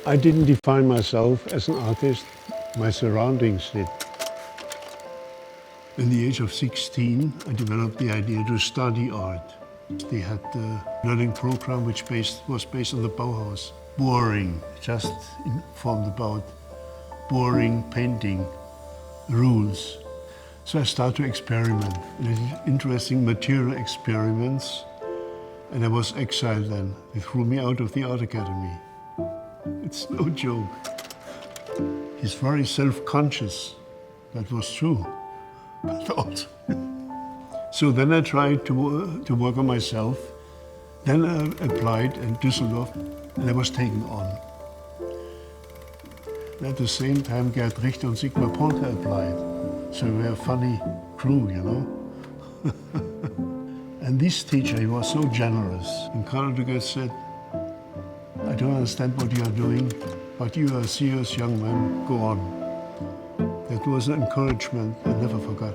I didn't define myself as an artist, my surroundings did. In the age of 16, I developed the idea to study art. They had the learning program which was based on the Bauhaus. Boring, just informed about boring painting rules. So I started to experiment, interesting material experiments, and I was exiled then. They threw me out of the art academy. It's no joke. He's very self-conscious. That was true. But also. So then I tried to work on myself. Then I applied in Düsseldorf, and I was taken on. And at the same time, Gerd Richter and Sigmar Polter applied. So we were a funny crew, you know. And this teacher, he was so generous. And Carlo de Geer said, I don't understand what you are doing, but you are a serious young man, go on. That was an encouragement I never forgot.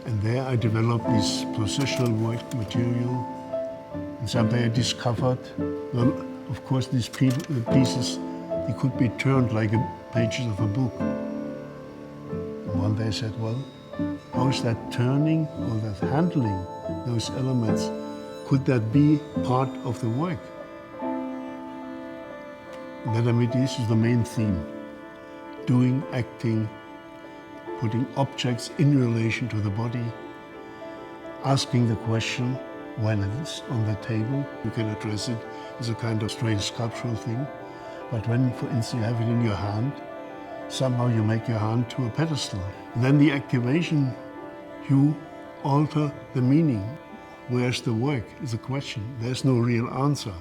And there I developed this processional work material. And someday I discovered, well, of course, these pieces, they could be turned like pages of a book. And one day I said, well, how is that turning or that handling those elements? Could that be part of the work? And then I made this is the main theme. Doing, acting, putting objects in relation to the body, asking the question when it's on the table. You can address it as a kind of strange sculptural thing. But when, for instance, you have it in your hand, somehow you make your hand to a pedestal. And then the activation, you alter the meaning. Where's the work is a question. There's no real answer.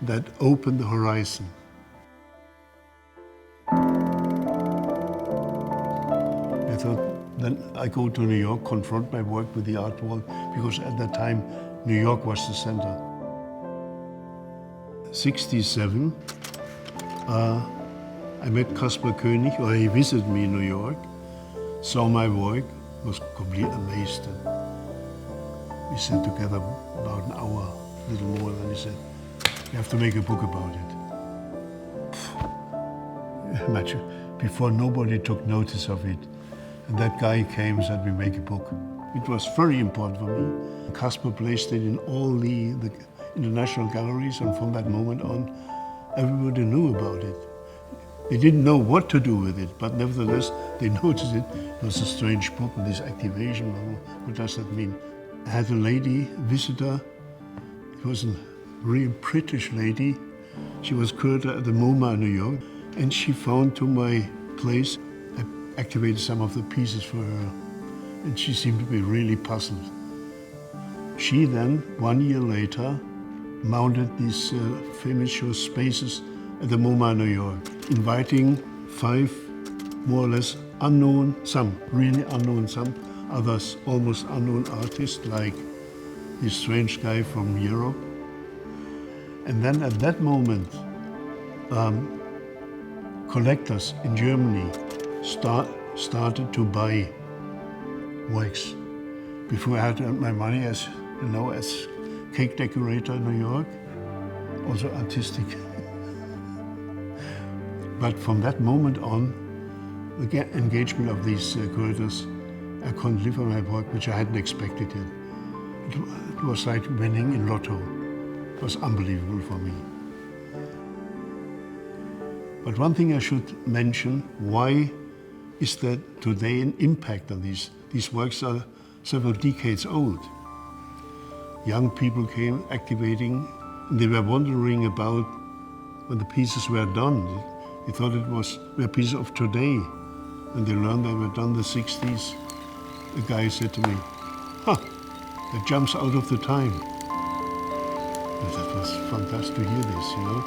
That opened the horizon. I thought, then I go to New York, confront my work with the art world, because at that time, New York was the center. 1967, I met Caspar Koenig, or he visited me in New York, saw my work, was completely amazed. And we sat together about an hour, a little more, and he said, you have to make a book about it. Imagine, before nobody took notice of it. And that guy came and said, we make a book. It was very important for me. Caspar placed it in all the international galleries, and from that moment on, everybody knew about it. They didn't know what to do with it, but nevertheless, they noticed it. It was a strange book with this activation. What does that mean? I had a lady, visitor. It was a real British lady. She was curator at the MoMA in New York, and she found to my place. I activated some of the pieces for her, and she seemed to be really puzzled. She then, 1 year later, mounted these famous show Spaces at the MoMA in New York, inviting 5 more or less unknown, some really unknown, some others almost unknown artists, like this strange guy from Europe. And then at that moment, collectors in Germany started to buy works. Before I had my money as, you know, as cake decorator in New York, also artistic. But from that moment on, the engagement of these curators, I couldn't live on my work, which I hadn't expected it. It was like winning in lotto. It was unbelievable for me. But one thing I should mention, why is there today an impact on these? These works are several decades old. Young people came activating, and they were wondering about when the pieces were done. They thought were pieces of today. When they learned they were done in the 60s, the guy said to me, that jumps out of the time. And that was fantastic to hear this, you know.